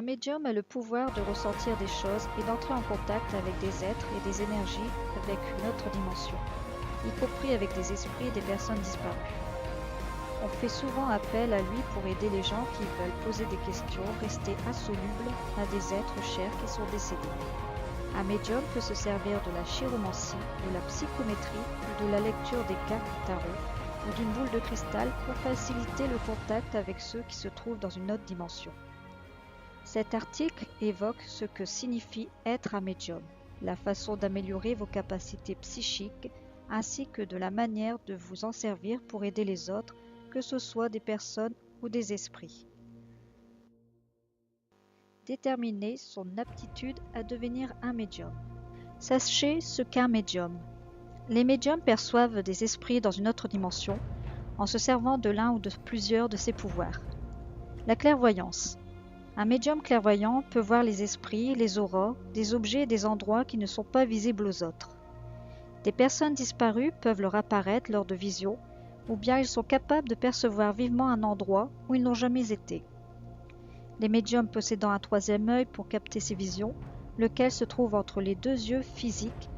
Un médium a le pouvoir de ressentir des choses et d'entrer en contact avec des êtres et des énergies avec une autre dimension, y compris avec des esprits et des personnes disparues. On fait souvent appel à lui pour aider les gens qui veulent poser des questions restées insolubles à des êtres chers qui sont décédés. Un médium peut se servir de la chiromancie, de la psychométrie ou de la lecture des cartes tarot ou d'une boule de cristal pour faciliter le contact avec ceux qui se trouvent dans une autre dimension. Cet article évoque ce que signifie être un médium, la façon d'améliorer vos capacités psychiques ainsi que de la manière de vous en servir pour aider les autres, que ce soit des personnes ou des esprits. Déterminer son aptitude à devenir un médium. Sachez ce qu'est un médium. Les médiums perçoivent des esprits dans une autre dimension en se servant de l'un ou de plusieurs de ces pouvoirs. La clairvoyance. Un médium clairvoyant peut voir les esprits, les auras, des objets et des endroits qui ne sont pas visibles aux autres. Des personnes disparues peuvent leur apparaître lors de visions, ou bien ils sont capables de percevoir vivement un endroit où ils n'ont jamais été. Les médiums possédant un troisième œil pour capter ces visions, lequel se trouve entre les deux yeux physiques,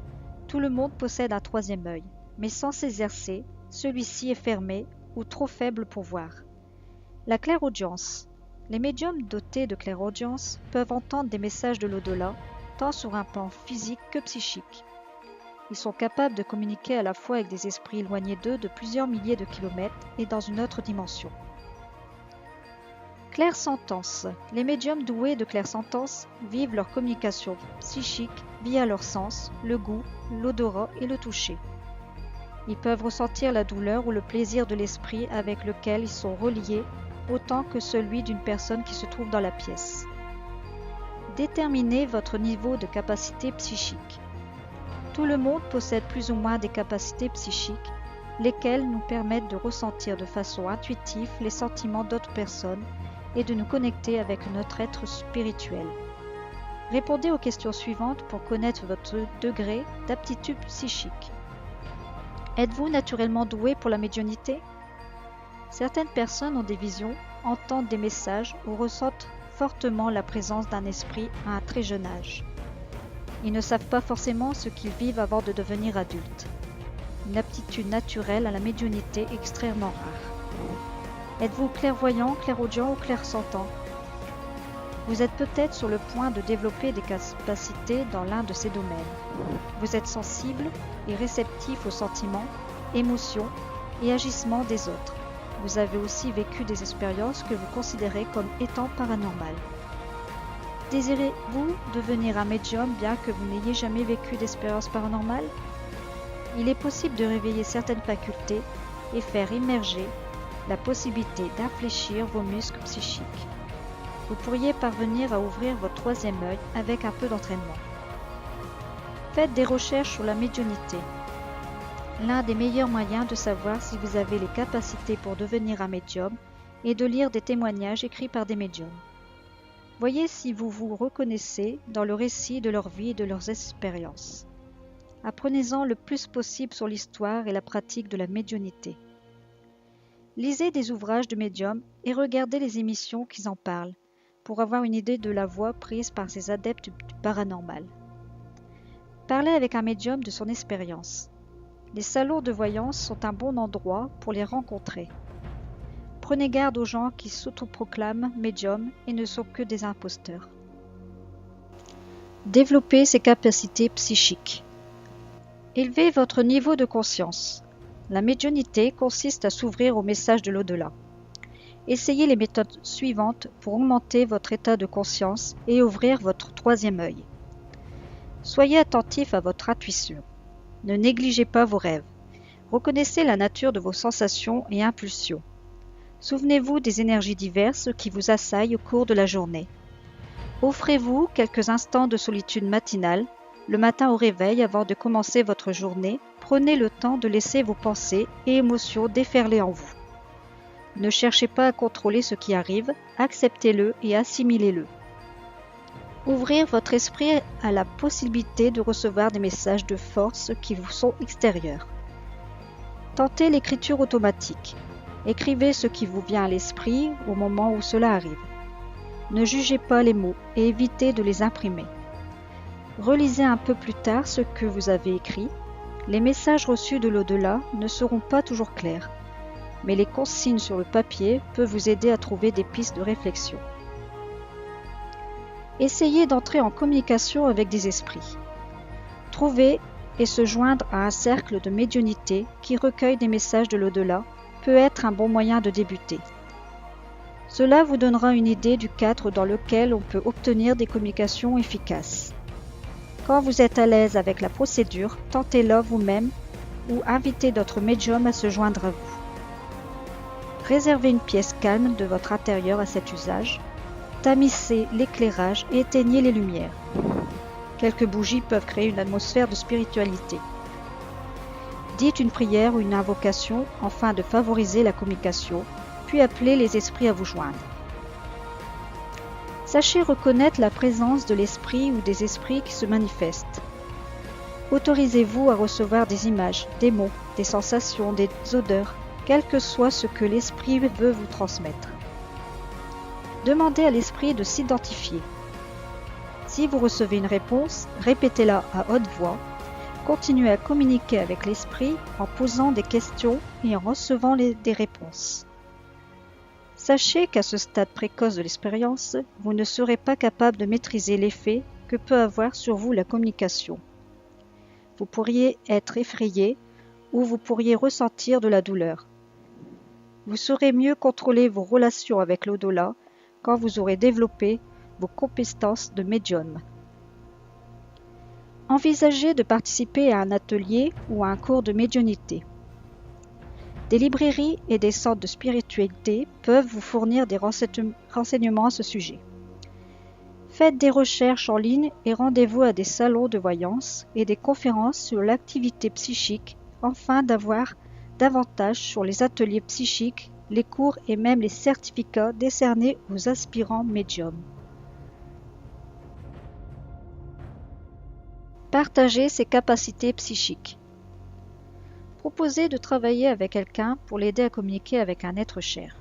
tout le monde possède un troisième œil, mais sans s'exercer, celui-ci est fermé ou trop faible pour voir. La clairaudience. Les médiums dotés de clairaudience peuvent entendre des messages de l'au-delà, tant sur un plan physique que psychique. Ils sont capables de communiquer à la fois avec des esprits éloignés d'eux de plusieurs milliers de kilomètres et dans une autre dimension. Clairsentence. Les médiums doués de clairsentence vivent leur communication psychique via leurs sens, le goût, l'odorat et le toucher. Ils peuvent ressentir la douleur ou le plaisir de l'esprit avec lequel ils sont reliés autant que celui d'une personne qui se trouve dans la pièce. Déterminez votre niveau de capacité psychique. Tout le monde possède plus ou moins des capacités psychiques, lesquelles nous permettent de ressentir de façon intuitive les sentiments d'autres personnes et de nous connecter avec notre être spirituel. Répondez aux questions suivantes pour connaître votre degré d'aptitude psychique. Êtes-vous naturellement doué pour la médiumnité? Certaines personnes ont des visions, entendent des messages ou ressentent fortement la présence d'un esprit à un très jeune âge. Ils ne savent pas forcément ce qu'ils vivent avant de devenir adultes. Une aptitude naturelle à la médiumnité extrêmement rare. Êtes-vous clairvoyant, clairaudient ou clairsentant? Vous êtes peut-être sur le point de développer des capacités dans l'un de ces domaines. Vous êtes sensible et réceptif aux sentiments, émotions et agissements des autres. Vous avez aussi vécu des expériences que vous considérez comme étant paranormales. Désirez-vous devenir un médium bien que vous n'ayez jamais vécu d'expérience paranormale? Il est possible de réveiller certaines facultés et faire émerger la possibilité d'infléchir vos muscles psychiques. Vous pourriez parvenir à ouvrir votre troisième œil avec un peu d'entraînement. Faites des recherches sur la médiumnité. L'un des meilleurs moyens de savoir si vous avez les capacités pour devenir un médium est de lire des témoignages écrits par des médiums. Voyez si vous vous reconnaissez dans le récit de leur vie et de leurs expériences. Apprenez-en le plus possible sur l'histoire et la pratique de la médiumnité. Lisez des ouvrages de médiums et regardez les émissions qui en parlent pour avoir une idée de la voie prise par ces adeptes du paranormal. Parlez avec un médium de son expérience. Les salons de voyance sont un bon endroit pour les rencontrer. Prenez garde aux gens qui s'autoproclament médiums et ne sont que des imposteurs. Développez ses capacités psychiques. Élevez votre niveau de conscience. La médiumnité consiste à s'ouvrir au message de l'au-delà. Essayez les méthodes suivantes pour augmenter votre état de conscience et ouvrir votre troisième œil. Soyez attentif à votre intuition. Ne négligez pas vos rêves. Reconnaissez la nature de vos sensations et impulsions. Souvenez-vous des énergies diverses qui vous assaillent au cours de la journée. Offrez-vous quelques instants de solitude matinale. Le matin au réveil, avant de commencer votre journée, prenez le temps de laisser vos pensées et émotions déferler en vous. Ne cherchez pas à contrôler ce qui arrive, acceptez-le et assimilez-le. Ouvrir votre esprit à la possibilité de recevoir des messages de force qui vous sont extérieurs. Tentez l'écriture automatique. Écrivez ce qui vous vient à l'esprit au moment où cela arrive. Ne jugez pas les mots et évitez de les imprimer. Relisez un peu plus tard ce que vous avez écrit. Les messages reçus de l'au-delà ne seront pas toujours clairs, mais les consignes sur le papier peuvent vous aider à trouver des pistes de réflexion. Essayez d'entrer en communication avec des esprits. Trouver et se joindre à un cercle de médiumnité qui recueille des messages de l'au-delà peut être un bon moyen de débuter. Cela vous donnera une idée du cadre dans lequel on peut obtenir des communications efficaces. Quand vous êtes à l'aise avec la procédure, tentez-la vous-même ou invitez d'autres médiums à se joindre à vous. Réservez une pièce calme de votre intérieur à cet usage. Tamisez l'éclairage et éteignez les lumières. Quelques bougies peuvent créer une atmosphère de spiritualité. Dites une prière ou une invocation afin de favoriser la communication, puis appelez les esprits à vous joindre. Sachez reconnaître la présence de l'esprit ou des esprits qui se manifestent. Autorisez-vous à recevoir des images, des mots, des sensations, des odeurs, quel que soit ce que l'esprit veut vous transmettre. Demandez à l'esprit de s'identifier. Si vous recevez une réponse, répétez-la à haute voix. Continuez à communiquer avec l'esprit en posant des questions et en recevant des réponses. Sachez qu'à ce stade précoce de l'expérience, vous ne serez pas capable de maîtriser l'effet que peut avoir sur vous la communication. Vous pourriez être effrayé ou vous pourriez ressentir de la douleur. Vous saurez mieux contrôler vos relations avec l'au-delà quand vous aurez développé vos compétences de médium. Envisagez de participer à un atelier ou à un cours de médiumnité. Des librairies et des centres de spiritualité peuvent vous fournir des renseignements à ce sujet. Faites des recherches en ligne et rendez-vous à des salons de voyance et des conférences sur l'activité psychique afin d'avoir davantage sur les ateliers psychiques, les cours et même les certificats décernés aux aspirants médiums. Partagez ses capacités psychiques. Proposez de travailler avec quelqu'un pour l'aider à communiquer avec un être cher.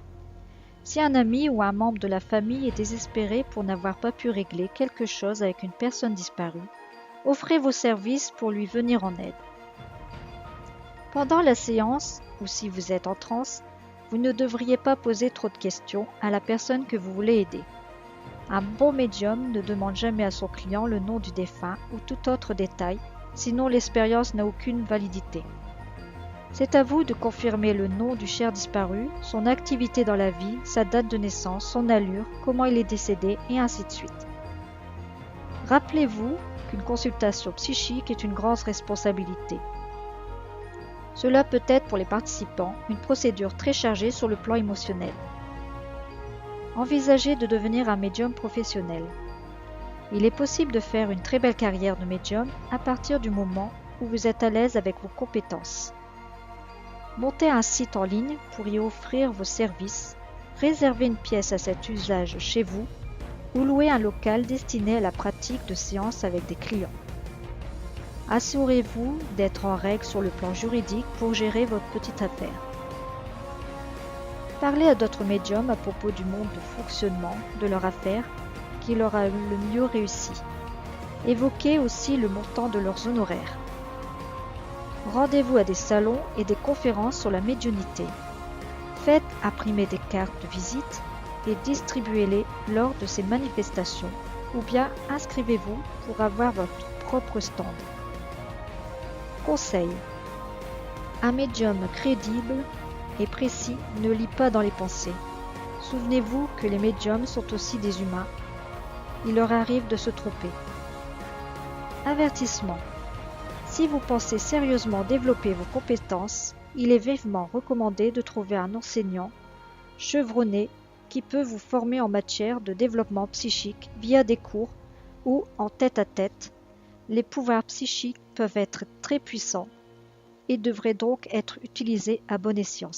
Si un ami ou un membre de la famille est désespéré pour n'avoir pas pu régler quelque chose avec une personne disparue, offrez vos services pour lui venir en aide. Pendant la séance, ou si vous êtes en transe, vous ne devriez pas poser trop de questions à la personne que vous voulez aider. Un bon médium ne demande jamais à son client le nom du défunt ou tout autre détail, sinon l'expérience n'a aucune validité. C'est à vous de confirmer le nom du cher disparu, son activité dans la vie, sa date de naissance, son allure, comment il est décédé, et ainsi de suite. Rappelez-vous qu'une consultation psychique est une grande responsabilité. Cela peut être pour les participants une procédure très chargée sur le plan émotionnel. Envisagez de devenir un médium professionnel. Il est possible de faire une très belle carrière de médium à partir du moment où vous êtes à l'aise avec vos compétences. Montez un site en ligne pour y offrir vos services, réservez une pièce à cet usage chez vous ou louez un local destiné à la pratique de séances avec des clients. Assurez-vous d'être en règle sur le plan juridique pour gérer votre petite affaire. Parlez à d'autres médiums à propos du mode de fonctionnement de leur affaire qui leur a le mieux réussi. Évoquez aussi le montant de leurs honoraires. Rendez-vous à des salons et des conférences sur la médiumnité. Faites imprimer des cartes de visite et distribuez-les lors de ces manifestations ou bien inscrivez-vous pour avoir votre propre stand. Conseil. Un médium crédible et précis ne lit pas dans les pensées. Souvenez-vous que les médiums sont aussi des humains. Il leur arrive de se tromper. Avertissement. Si vous pensez sérieusement développer vos compétences, il est vivement recommandé de trouver un enseignant chevronné qui peut vous former en matière de développement psychique via des cours ou en tête-à-tête. Les pouvoirs psychiques peuvent être très puissants et devraient donc être utilisés à bon escient.